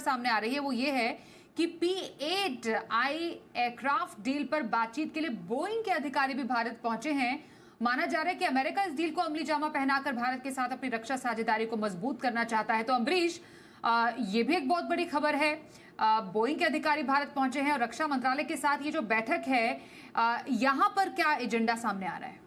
सामने आ रही है वो ये है कि P8I एयरक्राफ्ट डील पर बातचीत के लिए बोइंग के अधिकारी भी भारत पहुंचे हैं। माना जा रहा है कि अमेरिका इस डील को अमली जामा पहनाकर भारत के साथ अपनी रक्षा साझेदारी को मजबूत करना चाहता है। तो अम्बरीश, ये भी एक बहुत बड़ी खबर है। बोइंग के अधिकारी भारत पहुंचे हैं और रक्षा मंत्रालय के साथ ये जो बैठक है, यहां पर क्या एजेंडा सामने आ रहा है?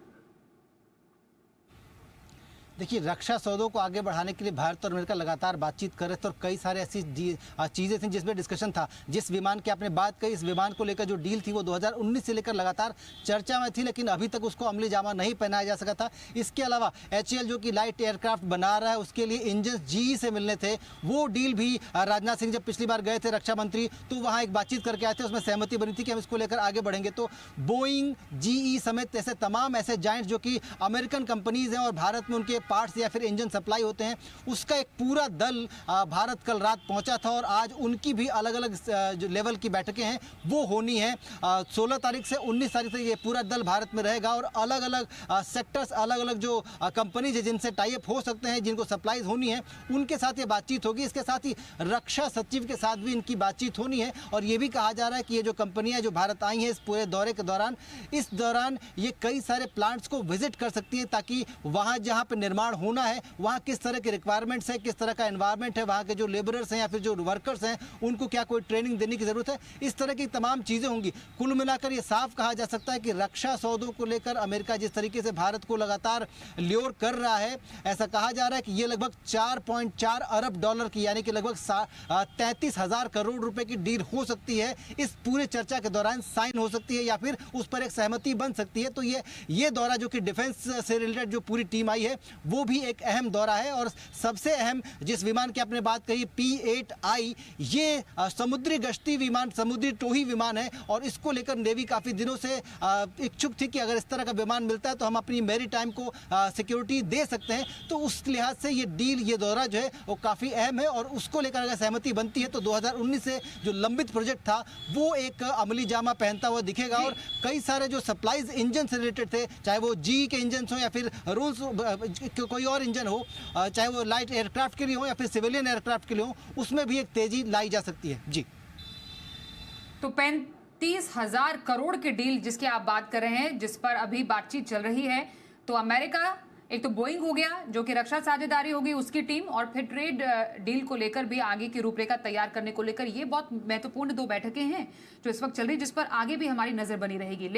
देखिए, रक्षा सौदों को आगे बढ़ाने के लिए भारत और अमेरिका लगातार बातचीत कर रहे थे और कई सारे ऐसी चीज़ें थी जिसमें डिस्कशन था। जिस विमान की आपने बात कही, इस विमान को लेकर जो डील थी वो 2019 से लेकर लगातार चर्चा में थी, लेकिन अभी तक उसको अमली जामा नहीं पहनाया जा सका था। इसके अलावा HAL जो कि लाइट एयरक्राफ्ट बना रहा है, उसके लिए इंजन GE से मिलने थे। वो डील भी राजनाथ सिंह जब पिछली बार गए थे रक्षा मंत्री, तो वहाँ एक बातचीत करके आए थे, उसमें सहमति बनी थी कि हम इसको लेकर आगे बढ़ेंगे। तो बोइंग, GE समेत ऐसे तमाम ऐसे जायंट जो कि अमेरिकन कंपनीज हैं और भारत में उनके पार्ट्स या फिर इंजन सप्लाई होते हैं, उसका एक पूरा दल भारत कल रात पहुंचा था और आज उनकी भी अलग अलग जो लेवल की बैठकें हैं वो होनी है। 16 तारीख से 19 तारीख तक ये पूरा दल भारत में रहेगा और अलग अलग सेक्टर्स, अलग अलग जो कंपनीज है जिनसे टाई अप हो सकते हैं, जिनको सप्लाईज होनी है, उनके साथ ये बातचीत होगी। इसके साथ ही रक्षा सचिव के साथ भी इनकी बातचीत होनी है और ये भी कहा जा रहा है कि ये जो कंपनियां जो भारत आई हैं इस पूरे दौरे के दौरान, इस दौरान ये कई सारे प्लांट्स को विजिट कर सकती हैं ताकि वहाँ जहाँ पर निर्माण होना है वहां किस तरह के रिक्वायरमेंट्स है, किस तरह का एनवायरनमेंट है, वहां के जो लेबरर्स हैं या फिर जो वर्कर्स हैं उनको क्या कोई ट्रेनिंग देने की जरूरत है, इस तरह की तमाम चीजें होंगी। कुल मिलाकर ये साफ कहा जा सकता है कि रक्षा सौदों को लेकर अमेरिका जिस तरीके से भारत को लगातार ल्योर कर रहा है, ऐसा कहा जा रहा है कि ये लगभग 4.4 अरब डॉलर की यानी कि लगभग 33,000 करोड़ रुपए की डील हो सकती है। इस पूरे चर्चा के दौरान साइन हो सकती है या फिर उस पर एक सहमति बन सकती है। तो ये दौरा जो कि डिफेंस से रिलेटेड जो पूरी टीम आई है वो भी एक अहम दौरा है। और सबसे अहम जिस विमान की आपने बात कही P8I, ये समुद्री गश्ती विमान, समुद्री टोही विमान है और इसको लेकर नेवी काफ़ी दिनों से इच्छुक थी कि अगर इस तरह का विमान मिलता है तो हम अपनी मैरी टाइम को सिक्योरिटी दे सकते हैं। तो उस लिहाज से ये डील, ये दौरा जो है वो काफ़ी अहम है और उसको लेकर अगर सहमति बनती है तो 2019 से जो लंबित प्रोजेक्ट था वो एक अमली जामा पहनता हुआ दिखेगा। और कई सारे जो सप्लाईज इंजन से रिलेटेड थे, चाहे वो GE के इंजन हो या फिर रूल्स कोई और इंजन हो, चाहे वो लाइट एयरक्राफ्ट के लिए हो या फिर सिविलियन एयरक्राफ्ट के लिए हो, उसमें भी एक तेजी लाई जा सकती है। जी, तो 35,000 करोड़ की डील जिसकी आप बात कर रहे हैं, जिस पर अभी बातचीत चल रही है, तो अमेरिका, एक तो बोइंग हो गया जो कि रक्षा साझेदारी होगी उसकी टीम, और फिर ट्रेड डील को लेकर भी आगे की रूपरेखा तैयार करने को लेकर ये बहुत महत्वपूर्ण दो बैठकें हैं जो इस वक्त चल रही, जिस पर आगे भी हमारी नजर बनी रहेगी।